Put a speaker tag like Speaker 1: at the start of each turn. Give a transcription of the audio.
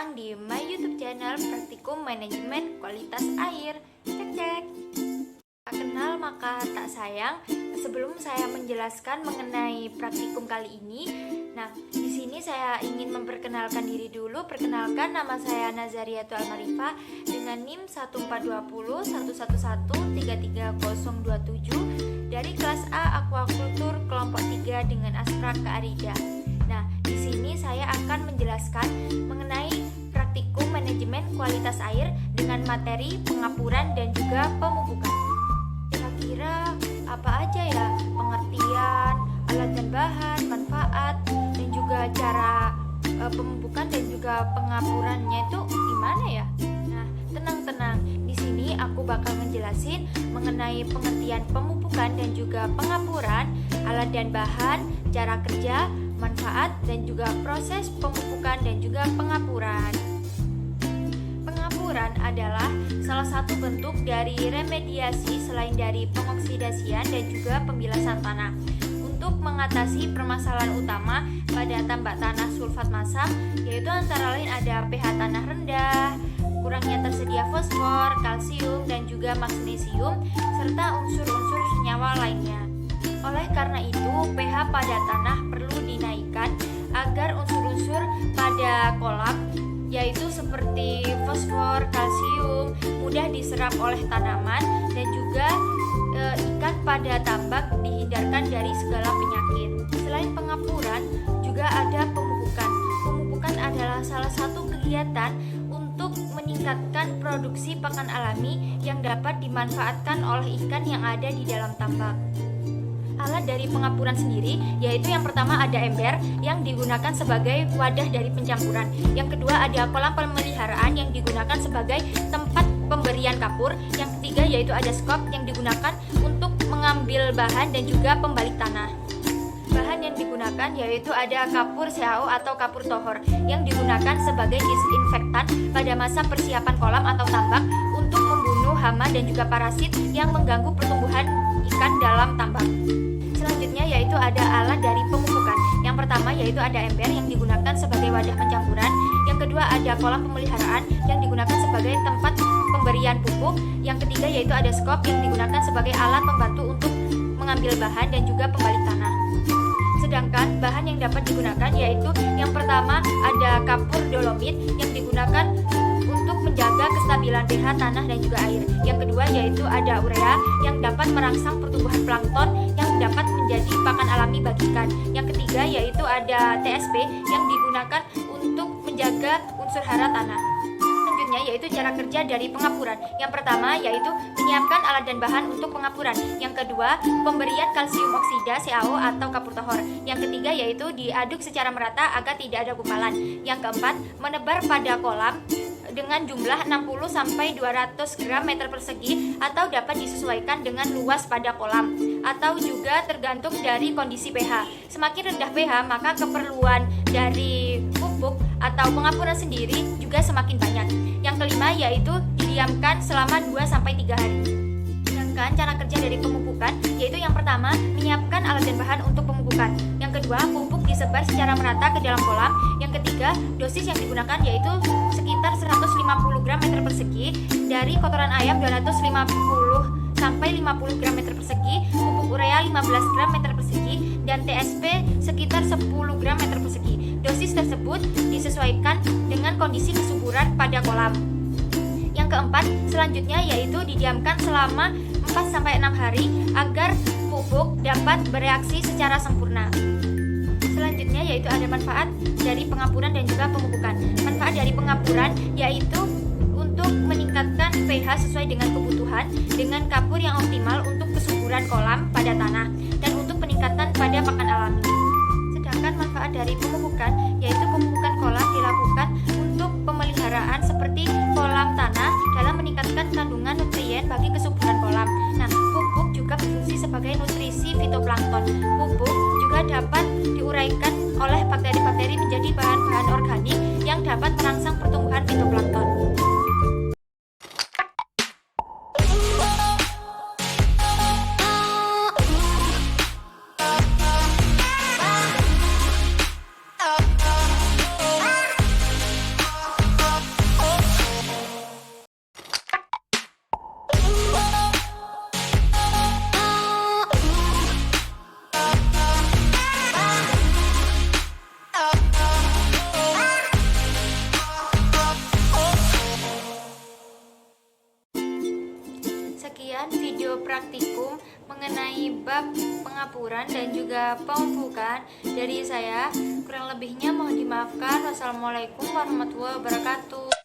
Speaker 1: datang di my YouTube channel Praktikum Manajemen Kualitas Air. Cek. Tak kenal maka tak sayang. Sebelum saya menjelaskan mengenai praktikum kali ini, di sini saya ingin memperkenalkan diri dulu. Perkenalkan, nama saya Nazariatul Almarifah dengan NIM 1420111 33027 dari kelas A Aquakultur kelompok 3 dengan Aspra Kearida. Di sini saya akan menjelaskan mengenai praktikum manajemen kualitas air dengan materi pengapuran dan juga pemupukan. Kira-kira apa aja ya pengertian, alat dan bahan, manfaat, dan juga cara pemupukan dan juga pengapurannya itu gimana ya? Tenang. Di sini aku bakal menjelasin mengenai pengertian pemupukan dan juga pengapuran, alat dan bahan, cara kerja, manfaat, dan juga proses pemupukan dan juga pengapuran. Pengapuran adalah salah satu bentuk dari remediasi selain dari pengoksidasian dan juga pembilasan tanah untuk mengatasi permasalahan utama pada tambak tanah sulfat masam, yaitu antara lain ada pH tanah rendah, kurangnya tersedia fosfor, kalsium, dan juga magnesium, serta unsur-unsur senyawa lainnya. Oleh karena itu, pH pada tanah perlu dinaikkan agar unsur-unsur pada kolam, yaitu seperti fosfor, kalsium, mudah diserap oleh tanaman, dan juga ikan pada tambak dihindarkan dari segala penyakit. Selain pengapuran, juga ada pemupukan. Pemupukan adalah salah satu kegiatan untuk meningkatkan produksi pakan alami yang dapat dimanfaatkan oleh ikan yang ada di dalam tambak. Alat dari pengapuran sendiri yaitu yang pertama ada ember yang digunakan sebagai wadah dari pencampuran. Yang kedua ada kolam pemeliharaan yang digunakan sebagai tempat pemberian kapur. Yang ketiga yaitu ada skop yang digunakan untuk mengambil bahan dan juga pembalik tanah. Bahan yang digunakan yaitu ada kapur CaO atau kapur tohor yang digunakan sebagai disinfektan pada masa persiapan kolam atau tambak untuk membunuh hama dan juga parasit yang mengganggu pertumbuhan ikan dalam tambak. Selanjutnya yaitu ada alat dari pemupukan. Yang pertama yaitu ada ember yang digunakan sebagai wadah pencampuran. Yang kedua ada kolam pemeliharaan yang digunakan sebagai tempat pemberian pupuk. Yang ketiga yaitu ada skop yang digunakan sebagai alat pembantu untuk mengambil bahan dan juga pembalik tanah. Sedangkan bahan yang dapat digunakan yaitu yang pertama ada kapur dolomit yang digunakan untuk menjaga kestabilan pH tanah dan juga air. Yang kedua yaitu ada urea yang dapat merangsang pertumbuhan plankton yang dapat menjadi pakan alami bagi ikan. Yang ketiga yaitu ada TSP yang digunakan untuk menjaga unsur hara tanah. Selanjutnya yaitu cara kerja dari pengapuran. Yang pertama yaitu menyiapkan alat dan bahan untuk pengapuran. Yang kedua, pemberian kalsium oksida CaO atau kapur tohor. Yang ketiga yaitu diaduk secara merata agar tidak ada gumpalan. Yang keempat, menebar pada kolam dengan jumlah 60 sampai 200 gram meter persegi atau dapat disesuaikan dengan luas pada kolam atau juga tergantung dari kondisi pH. Semakin rendah pH maka keperluan dari pupuk atau pengapuran sendiri juga semakin banyak. Yang kelima yaitu didiamkan selama 2 sampai 3 hari. Sedangkan cara kerja dari pemupukan yaitu yang pertama menyiapkan alat dan bahan untuk pemupukan. Yang kedua, pupuk disebar secara merata ke dalam kolam. Yang ketiga, dosis yang digunakan yaitu sekitar 150 gram meter persegi dari kotoran ayam 250 sampai 50 gram meter persegi, pupuk urea 15 gram meter persegi, dan TSP sekitar 10 gram meter persegi. Dosis tersebut disesuaikan dengan kondisi kesuburan pada kolam. Yang keempat, selanjutnya yaitu didiamkan selama 4-6 hari agar pupuk dapat bereaksi secara sempurna. Selanjutnya yaitu ada manfaat dari pengapuran dan juga pemupukan. Manfaat dari pengapuran yaitu untuk meningkatkan pH sesuai dengan kebutuhan dengan kapur yang optimal untuk kesuburan kolam pada tanah dan untuk peningkatan pada pakan alami. Sedangkan manfaat dari pemupukan yaitu pemupukan kolam dilakukan untuk pemeliharaan seperti kolam tanah dalam meningkatkan kandungan nutrien bagi kesuburan kolam. Pupuk juga berfungsi sebagai nutrisi fitoplankton. Pupuk juga dapat diuraikan oleh bakteri-bakteri menjadi bahan-bahan organik yang dapat merangsang pertumbuhan fitoplankton. mengenai bab pengapuran dan juga pemupukan. Dari saya, kurang lebihnya mohon dimaafkan. Wassalamualaikum warahmatullahi wabarakatuh.